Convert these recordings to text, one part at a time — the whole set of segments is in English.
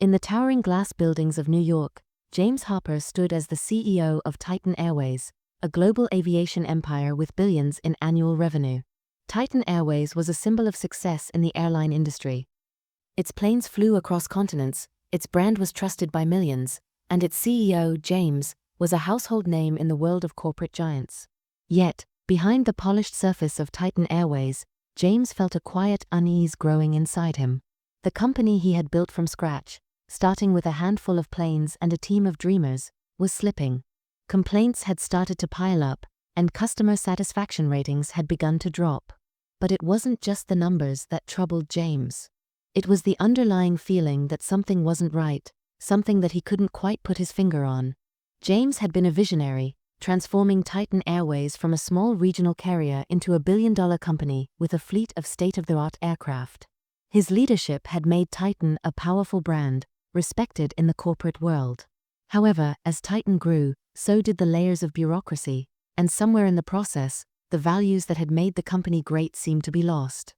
In the towering glass buildings of New York, James Hopper stood as the CEO of Titan Airways, a global aviation empire with billions in annual revenue. Titan Airways was a symbol of success in the airline industry. Its planes flew across continents, its brand was trusted by millions, and its CEO, James, was a household name in the world of corporate giants. Yet, behind the polished surface of Titan Airways, James felt a quiet unease growing inside him. The company he had built from scratch, starting with a handful of planes and a team of dreamers, was slipping. Complaints had started to pile up, and customer satisfaction ratings had begun to drop. But it wasn't just the numbers that troubled James. It was the underlying feeling that something wasn't right, something that he couldn't quite put his finger on. James had been a visionary, transforming Titan Airways from a small regional carrier into a billion-dollar company with a fleet of state-of-the-art aircraft. His leadership had made Titan a powerful brand, respected in the corporate world. However, as Titan grew, so did the layers of bureaucracy, and somewhere in the process, the values that had made the company great seemed to be lost.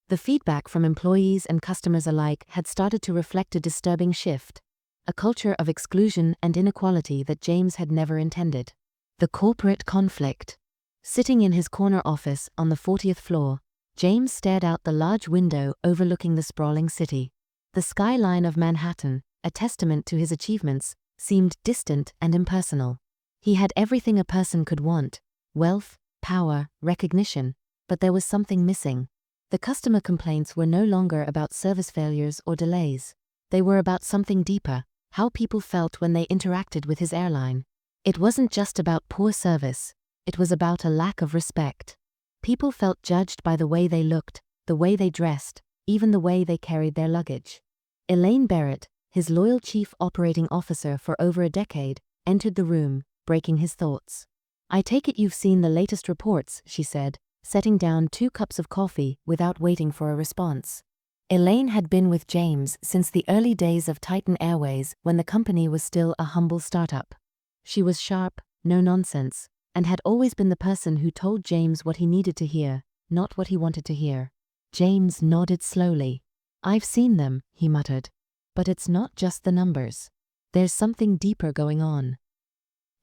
The feedback from employees and customers alike had started to reflect a disturbing shift, a culture of exclusion and inequality that James had never intended. The corporate conflict. Sitting in his corner office on the 40th floor, James stared out the large window overlooking the sprawling city. The skyline of Manhattan, a testament to his achievements, seemed distant and impersonal. He had everything a person could want: wealth, power, recognition, but there was something missing. The customer complaints were no longer about service failures or delays. They were about something deeper, how people felt when they interacted with his airline. It wasn't just about poor service, it was about a lack of respect. People felt judged by the way they looked, the way they dressed, even the way they carried their luggage. Elaine Barrett, his loyal chief operating officer for over a decade, entered the room, breaking his thoughts. "I take it you've seen the latest reports," she said, setting down 2 cups of coffee without waiting for a response. Elaine had been with James since the early days of Titan Airways when the company was still a humble startup. She was sharp, no nonsense, and had always been the person who told James what he needed to hear, not what he wanted to hear. James nodded slowly. "I've seen them," he muttered. "But it's not just the numbers. There's something deeper going on."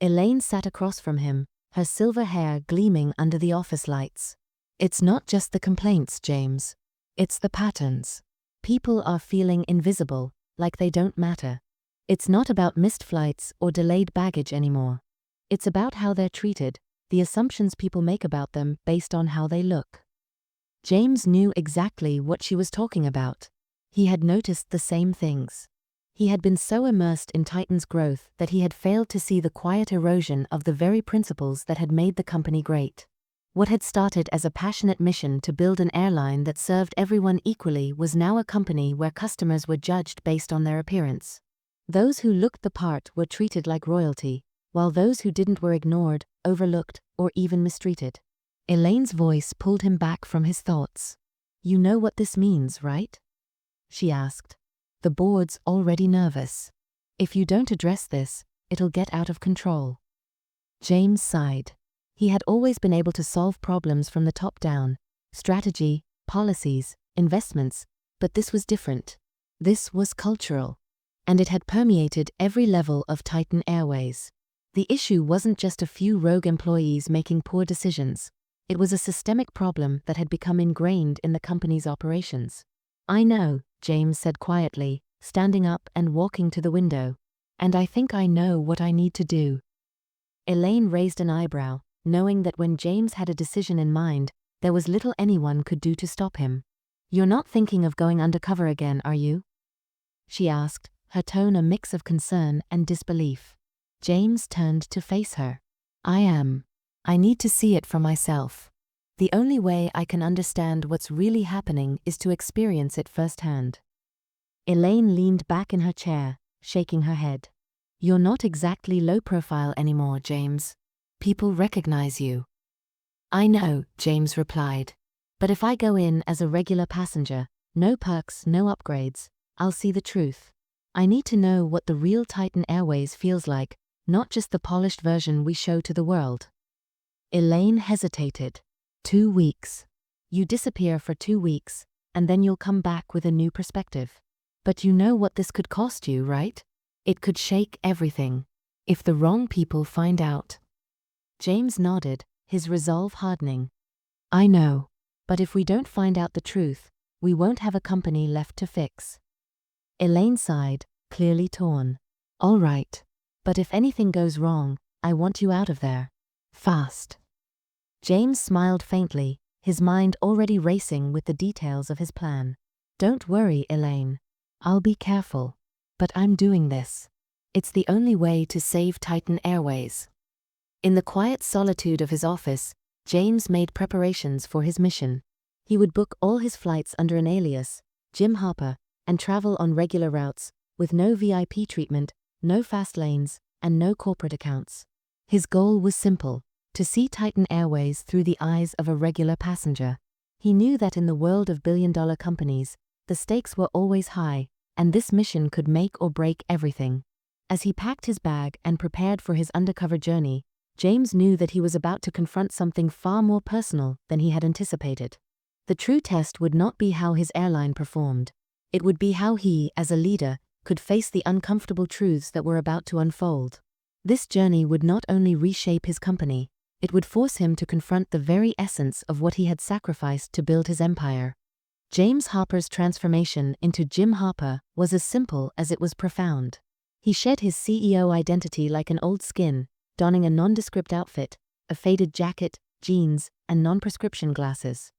Elaine sat across from him, her silver hair gleaming under the office lights. "It's not just the complaints, James. It's the patterns. People are feeling invisible, like they don't matter. It's not about missed flights or delayed baggage anymore. It's about how they're treated, the assumptions people make about them based on how they look." James knew exactly what she was talking about. He had noticed the same things. He had been so immersed in Titan's growth that he had failed to see the quiet erosion of the very principles that had made the company great. What had started as a passionate mission to build an airline that served everyone equally was now a company where customers were judged based on their appearance. Those who looked the part were treated like royalty, while those who didn't were ignored, overlooked, or even mistreated. Elaine's voice pulled him back from his thoughts. "You know what this means, right?" she asked. "The board's already nervous. If you don't address this, it'll get out of control." James sighed. He had always been able to solve problems from the top down: strategy, policies, investments, but this was different. This was cultural. And it had permeated every level of Titan Airways. The issue wasn't just a few rogue employees making poor decisions. It was a systemic problem that had become ingrained in the company's operations. "I know," James said quietly, standing up and walking to the window. "And I think I know what I need to do." Elaine raised an eyebrow, knowing that when James had a decision in mind, there was little anyone could do to stop him. "You're not thinking of going undercover again, are you?" she asked, her tone a mix of concern and disbelief. James turned to face her. "I am. I need to see it for myself. The only way I can understand what's really happening is to experience it firsthand." Elaine leaned back in her chair, shaking her head. "You're not exactly low profile anymore, James. People recognize you." "I know," James replied. "But if I go in as a regular passenger, no perks, no upgrades, I'll see the truth. I need to know what the real Titan Airways feels like, not just the polished version we show to the world." Elaine hesitated. 2 weeks. You disappear for 2 weeks, and then you'll come back with a new perspective. But you know what this could cost you, right? It could shake everything. If the wrong people find out. James nodded, his resolve hardening. I know. But if we don't find out the truth, we won't have a company left to fix. Elaine sighed, clearly torn. All right. But if anything goes wrong, I want you out of there. Fast. James smiled faintly, his mind already racing with the details of his plan. Don't worry, Elaine. I'll be careful. But I'm doing this. It's the only way to save Titan Airways. In the quiet solitude of his office, James made preparations for his mission. He would book all his flights under an alias, Jim Harper, and travel on regular routes, with no VIP treatment, no fast lanes, and no corporate accounts. His goal was simple: to see Titan Airways through the eyes of a regular passenger. He knew that in the world of billion-dollar companies, the stakes were always high, and this mission could make or break everything. As he packed his bag and prepared for his undercover journey, James knew that he was about to confront something far more personal than he had anticipated. The true test would not be how his airline performed. It would be how he, as a leader, could face the uncomfortable truths that were about to unfold. This journey would not only reshape his company, it would force him to confront the very essence of what he had sacrificed to build his empire. James Harper's transformation into Jim Harper was as simple as it was profound. He shed his CEO identity like an old skin, donning a nondescript outfit, a faded jacket, jeans, and non-prescription glasses.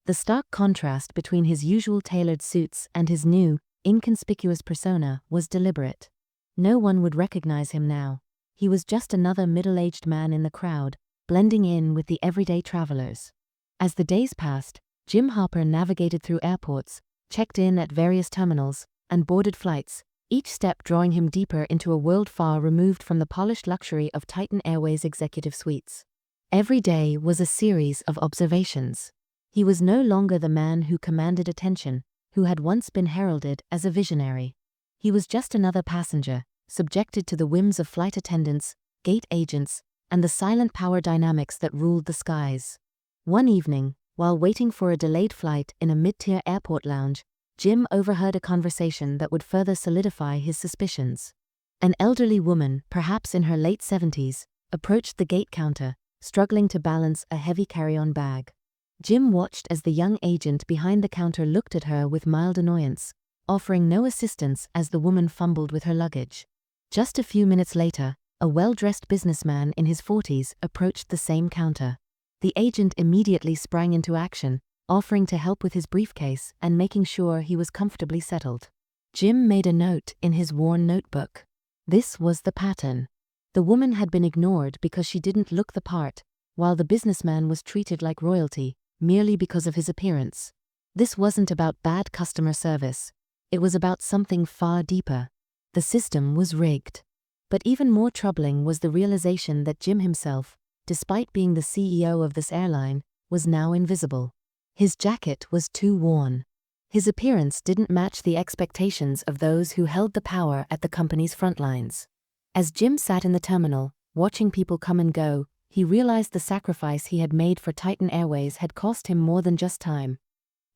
The stark contrast between his usual tailored suits and his new, inconspicuous persona was deliberate. No one would recognize him now. He was just another middle-aged man in the crowd, blending in with the everyday travelers. As the days passed, Jim Harper navigated through airports, checked in at various terminals, and boarded flights, each step drawing him deeper into a world far removed from the polished luxury of Titan Airways executive suites. Every day was a series of observations. He was no longer the man who commanded attention, who had once been heralded as a visionary. He was just another passenger, subjected to the whims of flight attendants, gate agents, and the silent power dynamics that ruled the skies. One evening, while waiting for a delayed flight in a mid-tier airport lounge, Jim overheard a conversation that would further solidify his suspicions. An elderly woman, perhaps in her late 70s, approached the gate counter, struggling to balance a heavy carry-on bag. Jim watched as the young agent behind the counter looked at her with mild annoyance, offering no assistance as the woman fumbled with her luggage. Just a few minutes later, a well-dressed businessman in his 40s approached the same counter. The agent immediately sprang into action, offering to help with his briefcase and making sure he was comfortably settled. Jim made a note in his worn notebook. This was the pattern. The woman had been ignored because she didn't look the part, while the businessman was treated like royalty, merely because of his appearance. This wasn't about bad customer service. It was about something far deeper. The system was rigged. But even more troubling was the realization that Jim himself, despite being the CEO of this airline, was now invisible. His jacket was too worn. His appearance didn't match the expectations of those who held the power at the company's front lines. As Jim sat in the terminal, watching people come and go, he realized the sacrifice he had made for Titan Airways had cost him more than just time.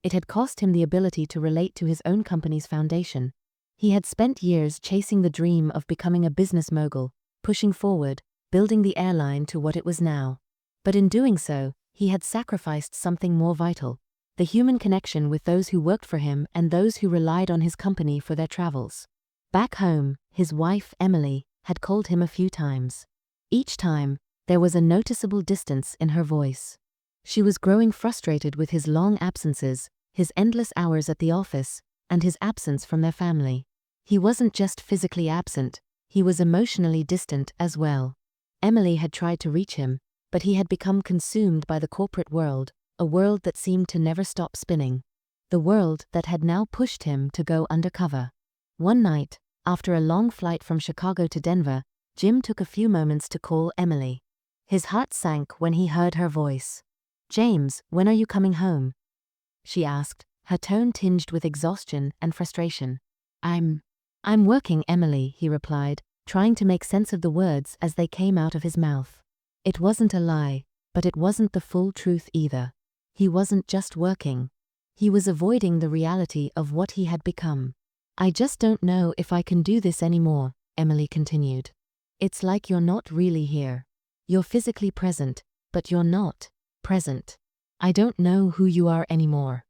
It had cost him the ability to relate to his own company's foundation. He had spent years chasing the dream of becoming a business mogul, pushing forward, building the airline to what it was now. But in doing so, he had sacrificed something more vital: the human connection with those who worked for him and those who relied on his company for their travels. Back home, his wife, Emily, had called him a few times. Each time, there was a noticeable distance in her voice. She was growing frustrated with his long absences, his endless hours at the office, and his absence from their family. He wasn't just physically absent, he was emotionally distant as well. Emily had tried to reach him, but he had become consumed by the corporate world, a world that seemed to never stop spinning. The world that had now pushed him to go undercover. One night, after a long flight from Chicago to Denver, Jim took a few moments to call Emily. His heart sank when he heard her voice. "James, when are you coming home?" she asked, her tone tinged with exhaustion and frustration. I'm working, Emily," he replied, trying to make sense of the words as they came out of his mouth. It wasn't a lie, but it wasn't the full truth either. He wasn't just working. He was avoiding the reality of what he had become. "I just don't know if I can do this anymore," Emily continued. "It's like you're not really here. You're physically present, but you're not present. I don't know who you are anymore."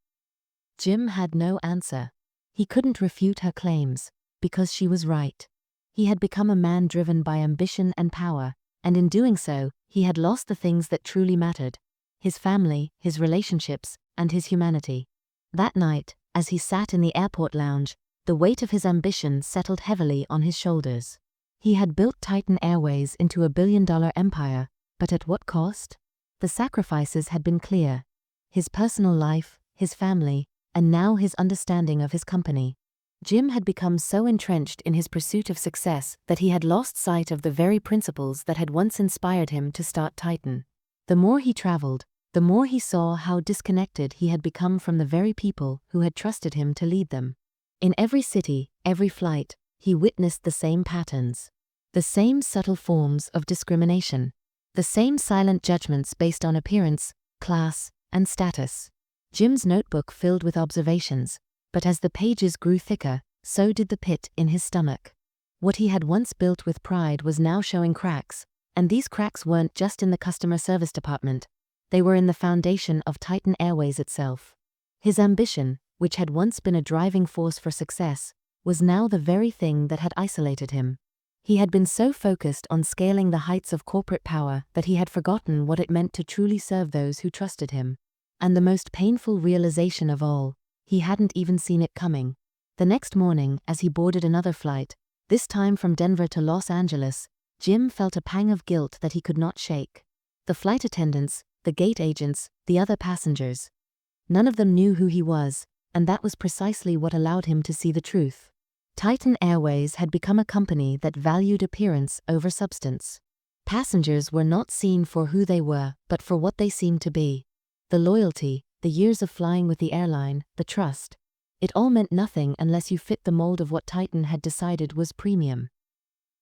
Jim had no answer. He couldn't refute her claims, because she was right. He had become a man driven by ambition and power, and in doing so, he had lost the things that truly mattered: his family, his relationships, and his humanity. That night, as he sat in the airport lounge, the weight of his ambition settled heavily on his shoulders. He had built Titan Airways into a billion-dollar empire, but at what cost? The sacrifices had been clear: his personal life, his family, and now his understanding of his company. Jim had become so entrenched in his pursuit of success that he had lost sight of the very principles that had once inspired him to start Titan. The more he traveled, the more he saw how disconnected he had become from the very people who had trusted him to lead them. In every city, every flight, he witnessed the same patterns. The same subtle forms of discrimination. The same silent judgments based on appearance, class, and status. Jim's notebook filled with observations, but as the pages grew thicker, so did the pit in his stomach. What he had once built with pride was now showing cracks, and these cracks weren't just in the customer service department. They were in the foundation of Titan Airways itself. His ambition, which had once been a driving force for success, was now the very thing that had isolated him. He had been so focused on scaling the heights of corporate power that he had forgotten what it meant to truly serve those who trusted him. And the most painful realization of all, he hadn't even seen it coming. The next morning, as he boarded another flight, this time from Denver to Los Angeles, Jim felt a pang of guilt that he could not shake. The flight attendants, the gate agents, the other passengers. None of them knew who he was, and that was precisely what allowed him to see the truth. Titan Airways had become a company that valued appearance over substance. Passengers were not seen for who they were, but for what they seemed to be. The loyalty, the years of flying with the airline, the trust. It all meant nothing unless you fit the mold of what Titan had decided was premium.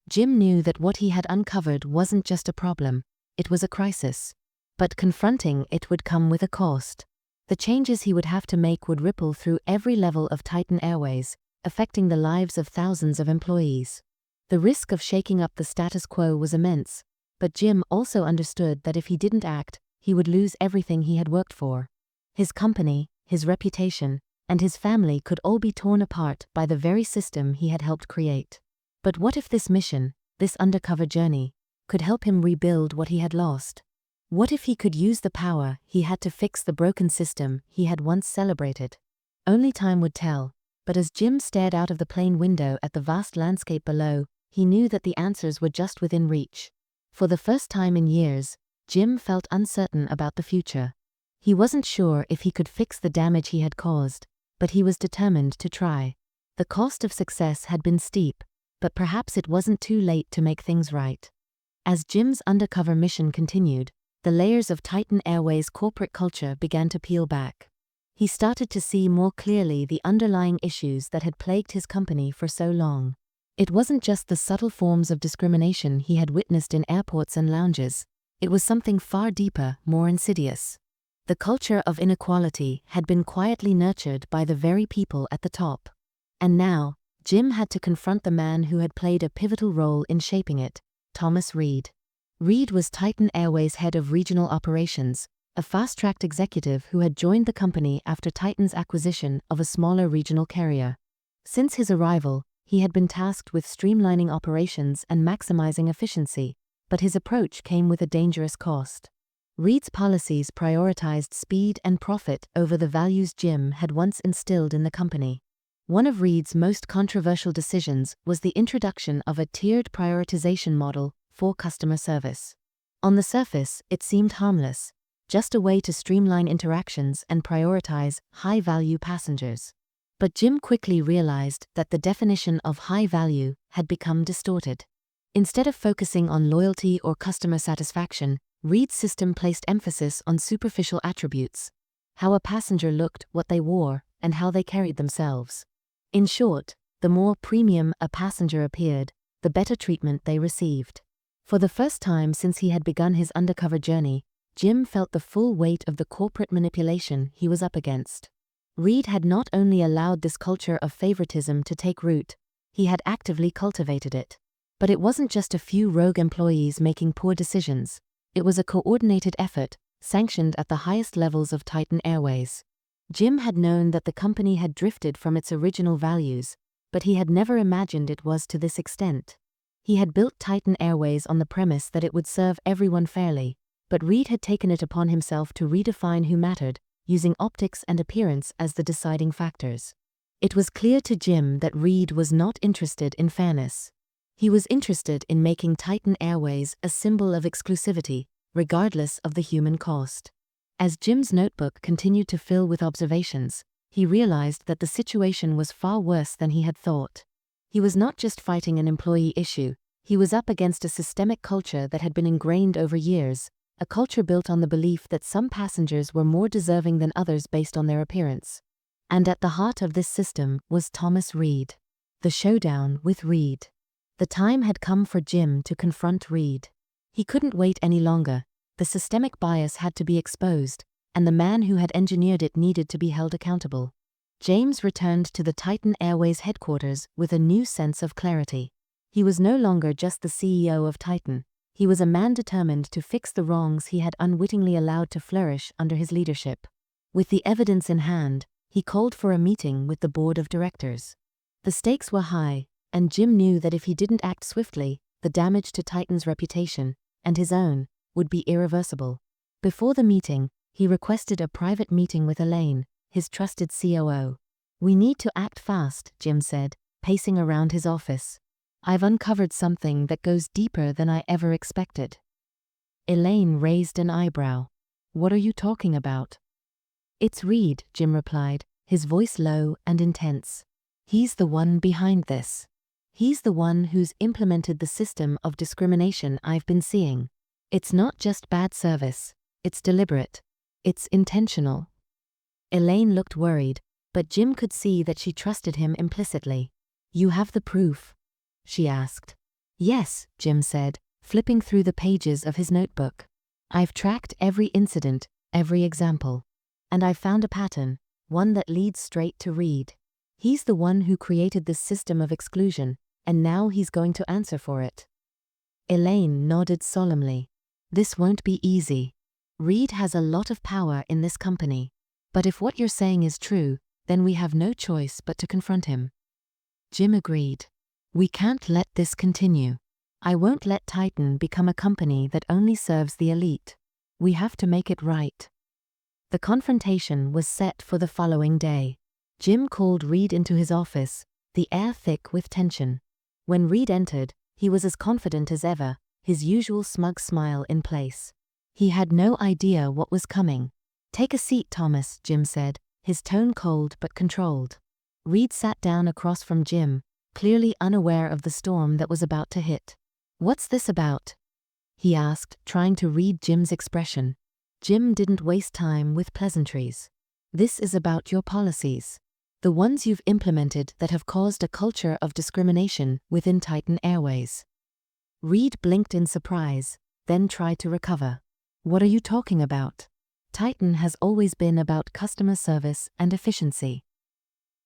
Jim knew that what he had uncovered wasn't just a problem, it was a crisis. But confronting it would come with a cost. The changes he would have to make would ripple through every level of Titan Airways, affecting the lives of thousands of employees. The risk of shaking up the status quo was immense, but Jim also understood that if he didn't act, he would lose everything he had worked for. His company, his reputation, and his family could all be torn apart by the very system he had helped create. But what if this mission, this undercover journey, could help him rebuild what he had lost? What if he could use the power he had to fix the broken system he had once celebrated? Only time would tell, but as Jim stared out of the plane window at the vast landscape below, he knew that the answers were just within reach. For the first time in years, Jim felt uncertain about the future. He wasn't sure if he could fix the damage he had caused, but he was determined to try. The cost of success had been steep, but perhaps it wasn't too late to make things right. As Jim's undercover mission continued, the layers of Titan Airways' corporate culture began to peel back. He started to see more clearly the underlying issues that had plagued his company for so long. It wasn't just the subtle forms of discrimination he had witnessed in airports and lounges. It was something far deeper, more insidious. The culture of inequality had been quietly nurtured by the very people at the top. And now, Jim had to confront the man who had played a pivotal role in shaping it, Thomas Reed. Reed was Titan Airways' head of regional operations, a fast-tracked executive who had joined the company after Titan's acquisition of a smaller regional carrier. Since his arrival, he had been tasked with streamlining operations and maximizing efficiency, but his approach came with a dangerous cost. Reed's policies prioritized speed and profit over the values Jim had once instilled in the company. One of Reed's most controversial decisions was the introduction of a tiered prioritization model for customer service. On the surface, it seemed harmless, just a way to streamline interactions and prioritize high-value passengers. But Jim quickly realized that the definition of high value had become distorted. Instead of focusing on loyalty or customer satisfaction, Reed's system placed emphasis on superficial attributes: how a passenger looked, what they wore, and how they carried themselves. In short, the more premium a passenger appeared, the better treatment they received. For the first time since he had begun his undercover journey, Jim felt the full weight of the corporate manipulation he was up against. Reed had not only allowed this culture of favoritism to take root, he had actively cultivated it. But it wasn't just a few rogue employees making poor decisions. It was a coordinated effort, sanctioned at the highest levels of Titan Airways. Jim had known that the company had drifted from its original values, but he had never imagined it was to this extent. He had built Titan Airways on the premise that it would serve everyone fairly, but Reed had taken it upon himself to redefine who mattered, using optics and appearance as the deciding factors. It was clear to Jim that Reed was not interested in fairness. He was interested in making Titan Airways a symbol of exclusivity, regardless of the human cost. As Jim's notebook continued to fill with observations, he realized that the situation was far worse than he had thought. He was not just fighting an employee issue, he was up against a systemic culture that had been ingrained over years, a culture built on the belief that some passengers were more deserving than others based on their appearance. And at the heart of this system was Thomas Reed. The showdown with Reed. The time had come for Jim to confront Reed. He couldn't wait any longer. The systemic bias had to be exposed, and the man who had engineered it needed to be held accountable. James returned to the Titan Airways headquarters with a new sense of clarity. He was no longer just the CEO of Titan. He was a man determined to fix the wrongs he had unwittingly allowed to flourish under his leadership. With the evidence in hand, he called for a meeting with the board of directors. The stakes were high, and Jim knew that if he didn't act swiftly, the damage to Titan's reputation, and his own, would be irreversible. Before the meeting, he requested a private meeting with Elaine, his trusted COO. "We need to act fast," Jim said, pacing around his office. "I've uncovered something that goes deeper than I ever expected." Elaine raised an eyebrow. "What are you talking about?" "It's Reed," Jim replied, his voice low and intense. "He's the one behind this. He's the one who's implemented the system of discrimination I've been seeing. It's not just bad service, it's deliberate. It's intentional." Elaine looked worried, but Jim could see that she trusted him implicitly. "You have the proof?" she asked. "Yes," Jim said, flipping through the pages of his notebook. "I've tracked every incident, every example. And I've found a pattern, one that leads straight to Reed. He's the one who created this system of exclusion, and now he's going to answer for it." Elaine nodded solemnly. "This won't be easy. Reed has a lot of power in this company. But if what you're saying is true, then we have no choice but to confront him." Jim agreed. "We can't let this continue. I won't let Titan become a company that only serves the elite. We have to make it right." The confrontation was set for the following day. Jim called Reed into his office, the air thick with tension. When Reed entered, he was as confident as ever, his usual smug smile in place. He had no idea what was coming. "Take a seat, Thomas," Jim said, his tone cold but controlled. Reed sat down across from Jim, clearly unaware of the storm that was about to hit. "What's this about?" he asked, trying to read Jim's expression. Jim didn't waste time with pleasantries. "This is about your policies. The ones you've implemented that have caused a culture of discrimination within Titan Airways." Reed blinked in surprise, then tried to recover. "What are you talking about? Titan has always been about customer service and efficiency."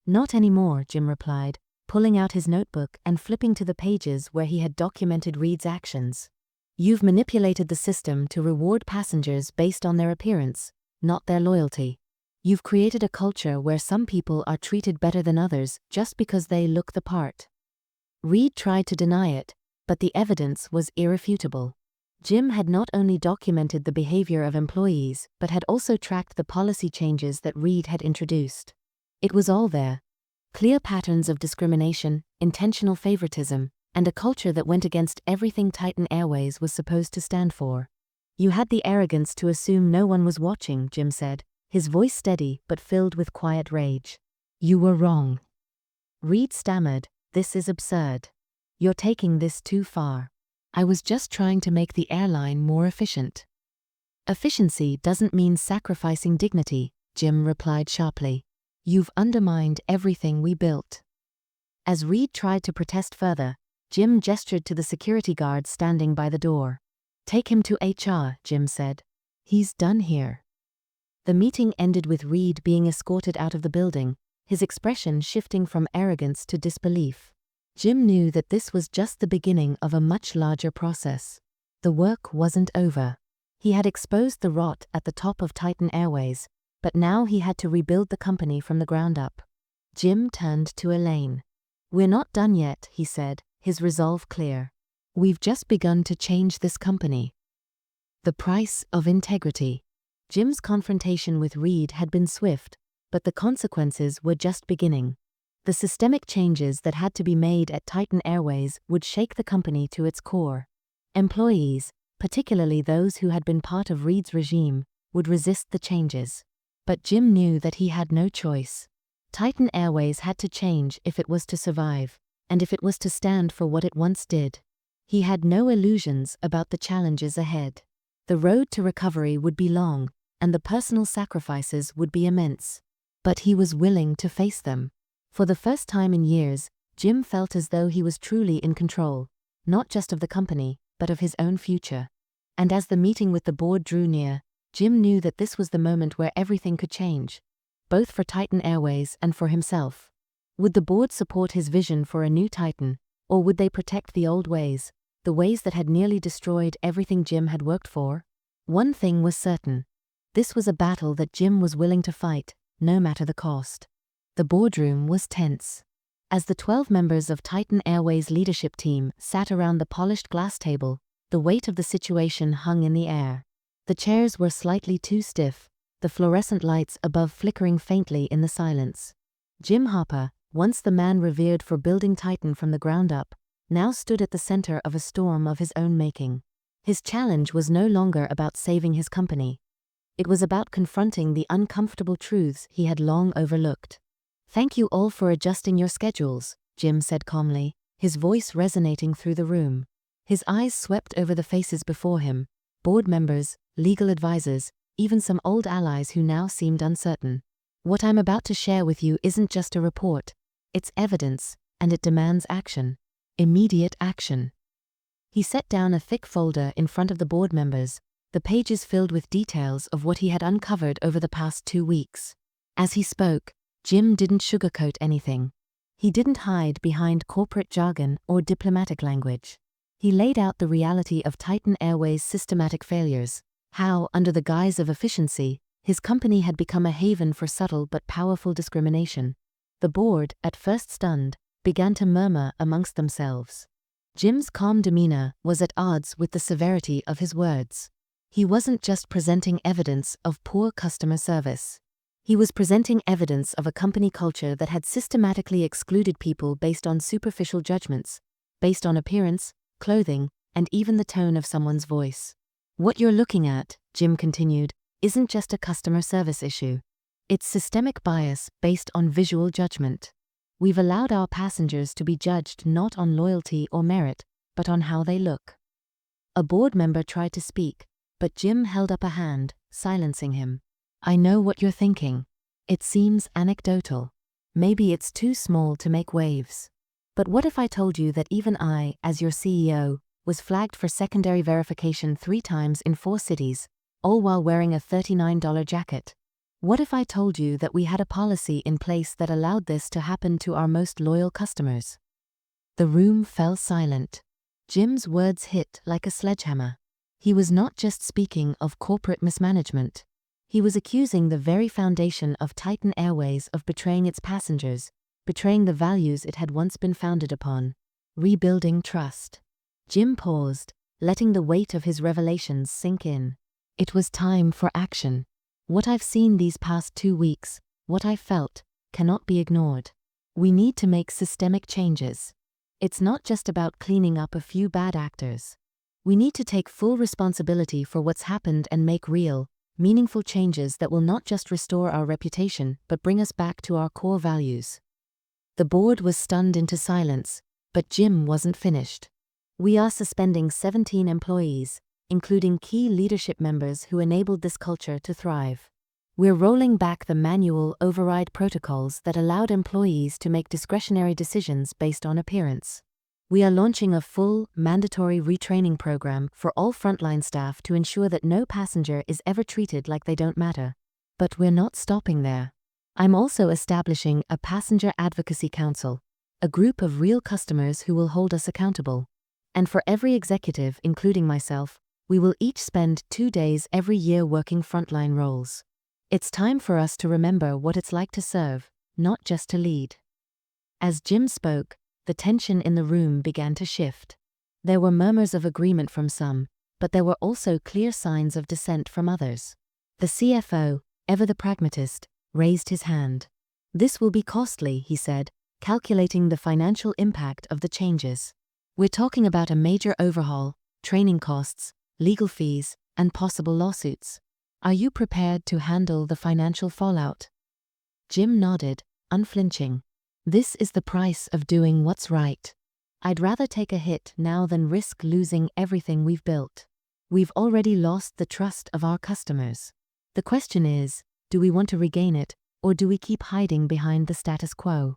"Not anymore," Jim replied, pulling out his notebook and flipping to the pages where he had documented Reed's actions. "You've manipulated the system to reward passengers based on their appearance, not their loyalty. You've created a culture where some people are treated better than others just because they look the part." Reed tried to deny it, but the evidence was irrefutable. Jim had not only documented the behavior of employees, but had also tracked the policy changes that Reed had introduced. It was all there. Clear patterns of discrimination, intentional favoritism, and a culture that went against everything Titan Airways was supposed to stand for. "You had the arrogance to assume no one was watching," Jim said, his voice steady but filled with quiet rage. "You were wrong." Reed stammered, "This is absurd. You're taking this too far. I was just trying to make the airline more efficient." "Efficiency doesn't mean sacrificing dignity," Jim replied sharply. "You've undermined everything we built." As Reed tried to protest further, Jim gestured to the security guard standing by the door. "Take him to HR," Jim said. "He's done here." The meeting ended with Reed being escorted out of the building, his expression shifting from arrogance to disbelief. Jim knew that this was just the beginning of a much larger process. The work wasn't over. He had exposed the rot at the top of Titan Airways, but now he had to rebuild the company from the ground up. Jim turned to Elaine. "We're not done yet," he said, his resolve clear. "We've just begun to change this company." The price of integrity. Jim's confrontation with Reed had been swift, but the consequences were just beginning. The systemic changes that had to be made at Titan Airways would shake the company to its core. Employees, particularly those who had been part of Reed's regime, would resist the changes. But Jim knew that he had no choice. Titan Airways had to change if it was to survive, and if it was to stand for what it once did. He had no illusions about the challenges ahead. The road to recovery would be long, and the personal sacrifices would be immense. But he was willing to face them. For the first time in years, Jim felt as though he was truly in control, not just of the company, but of his own future. And as the meeting with the board drew near, Jim knew that this was the moment where everything could change, both for Titan Airways and for himself. Would the board support his vision for a new Titan, or would they protect the old ways, the ways that had nearly destroyed everything Jim had worked for? One thing was certain. This was a battle that Jim was willing to fight, no matter the cost. The boardroom was tense. As the 12 members of Titan Airways' leadership team sat around the polished glass table, the weight of the situation hung in the air. The chairs were slightly too stiff, the fluorescent lights above flickering faintly in the silence. Jim Harper, once the man revered for building Titan from the ground up, now stood at the center of a storm of his own making. His challenge was no longer about saving his company. It was about confronting the uncomfortable truths he had long overlooked. "Thank you all for adjusting your schedules," Jim said calmly, his voice resonating through the room. His eyes swept over the faces before him, board members, legal advisors, even some old allies who now seemed uncertain. "What I'm about to share with you isn't just a report. It's evidence, and it demands action. Immediate action." He set down a thick folder in front of the board members, the pages filled with details of what he had uncovered over the past 2 weeks. As he spoke, Jim didn't sugarcoat anything. He didn't hide behind corporate jargon or diplomatic language. He laid out the reality of Titan Airways' systematic failures, how, under the guise of efficiency, his company had become a haven for subtle but powerful discrimination. The board, at first stunned, began to murmur amongst themselves. Jim's calm demeanor was at odds with the severity of his words. He wasn't just presenting evidence of poor customer service. He was presenting evidence of a company culture that had systematically excluded people based on superficial judgments, based on appearance, clothing, and even the tone of someone's voice. "What you're looking at," Jim continued, "isn't just a customer service issue. It's systemic bias based on visual judgment. We've allowed our passengers to be judged not on loyalty or merit, but on how they look." A board member tried to speak, but Jim held up a hand, silencing him. "I know what you're thinking. It seems anecdotal. Maybe it's too small to make waves. But what if I told you that even I, as your CEO, was flagged for secondary verification 3 times in 4 cities, all while wearing a $39 jacket? What if I told you that we had a policy in place that allowed this to happen to our most loyal customers?" The room fell silent. Jim's words hit like a sledgehammer. He was not just speaking of corporate mismanagement. He was accusing the very foundation of Titan Airways of betraying its passengers, betraying the values it had once been founded upon, rebuilding trust. Jim paused, letting the weight of his revelations sink in. It was time for action. What I've seen these past 2 weeks, what I've felt, cannot be ignored. We need to make systemic changes. It's not just about cleaning up a few bad actors. We need to take full responsibility for what's happened and make real, meaningful changes that will not just restore our reputation but bring us back to our core values. The board was stunned into silence, but Jim wasn't finished. "We are suspending 17 employees, including key leadership members who enabled this culture to thrive. We're rolling back the manual override protocols that allowed employees to make discretionary decisions based on appearance. We are launching a full, mandatory retraining program for all frontline staff to ensure that no passenger is ever treated like they don't matter. But we're not stopping there. I'm also establishing a passenger advocacy council, a group of real customers who will hold us accountable. And for every executive, including myself, we will each spend 2 days every year working frontline roles. It's time for us to remember what it's like to serve, not just to lead. As Jim spoke, the tension in the room began to shift. There were murmurs of agreement from some, but there were also clear signs of dissent from others. The CFO, ever the pragmatist, raised his hand. This will be costly, he said, calculating the financial impact of the changes. We're talking about a major overhaul, training costs, legal fees, and possible lawsuits. Are you prepared to handle the financial fallout? Jim nodded, unflinching. This is the price of doing what's right. I'd rather take a hit now than risk losing everything we've built. We've already lost the trust of our customers. The question is, do we want to regain it, or do we keep hiding behind the status quo?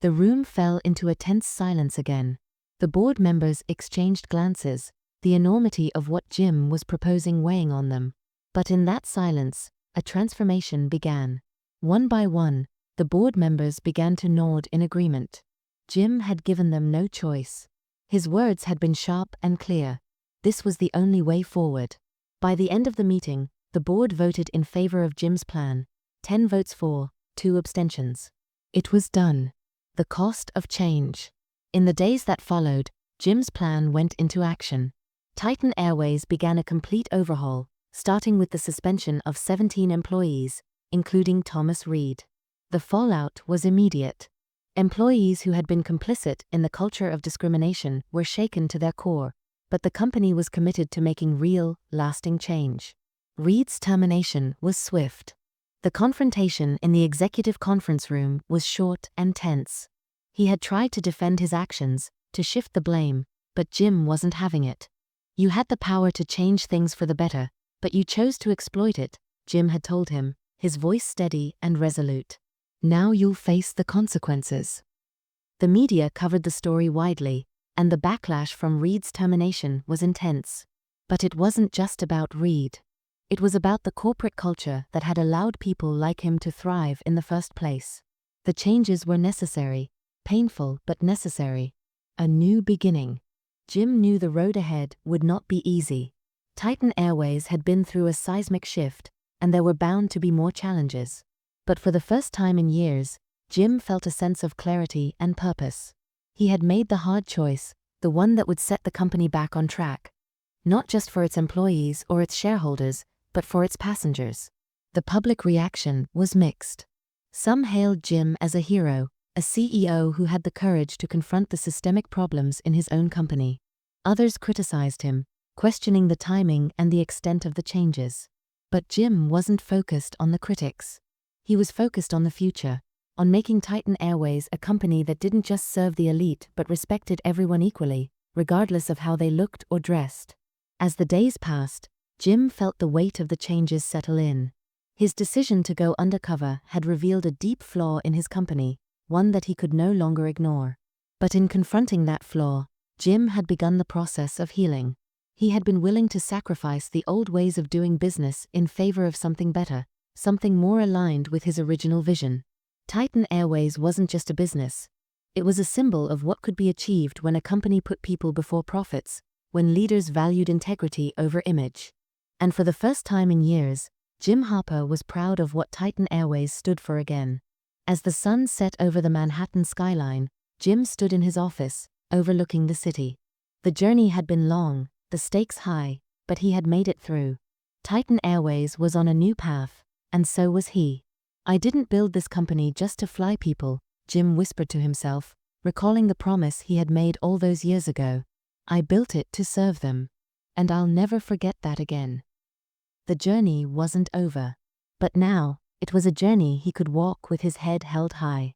The room fell into a tense silence again. The board members exchanged glances, the enormity of what Jim was proposing weighing on them. But in that silence, a transformation began. One by one, the board members began to nod in agreement. Jim had given them no choice. His words had been sharp and clear. This was the only way forward. By the end of the meeting, the board voted in favor of Jim's plan, 10 votes for, 2 abstentions. It was done. The cost of change. In the days that followed, Jim's plan went into action. Titan Airways began a complete overhaul, starting with the suspension of 17 employees, including Thomas Reed. The fallout was immediate. Employees who had been complicit in the culture of discrimination were shaken to their core, but the company was committed to making real, lasting change. Reed's termination was swift. The confrontation in the executive conference room was short and tense. He had tried to defend his actions, to shift the blame, but Jim wasn't having it. You had the power to change things for the better, but you chose to exploit it, Jim had told him, his voice steady and resolute. Now you'll face the consequences. The media covered the story widely, and the backlash from Reed's termination was intense. But it wasn't just about Reed. It was about the corporate culture that had allowed people like him to thrive in the first place. The changes were necessary, painful but necessary. A new beginning. Jim knew the road ahead would not be easy. Titan Airways had been through a seismic shift, and there were bound to be more challenges. But for the first time in years, Jim felt a sense of clarity and purpose. He had made the hard choice, the one that would set the company back on track. Not just for its employees or its shareholders, but for its passengers. The public reaction was mixed. Some hailed Jim as a hero, a CEO who had the courage to confront the systemic problems in his own company. Others criticized him, questioning the timing and the extent of the changes. But Jim wasn't focused on the critics. He was focused on the future, on making Titan Airways a company that didn't just serve the elite but respected everyone equally, regardless of how they looked or dressed. As the days passed, Jim felt the weight of the changes settle in. His decision to go undercover had revealed a deep flaw in his company, one that he could no longer ignore. But in confronting that flaw, Jim had begun the process of healing. He had been willing to sacrifice the old ways of doing business in favor of something better, something more aligned with his original vision. Titan Airways wasn't just a business. It was a symbol of what could be achieved when a company put people before profits, when leaders valued integrity over image. And for the first time in years, Jim Harper was proud of what Titan Airways stood for again. As the sun set over the Manhattan skyline, Jim stood in his office, overlooking the city. The journey had been long, the stakes high, but he had made it through. Titan Airways was on a new path, and so was he. I didn't build this company just to fly people, Jim whispered to himself, recalling the promise he had made all those years ago. I built it to serve them. And I'll never forget that again. The journey wasn't over. But now, it was a journey he could walk with his head held high.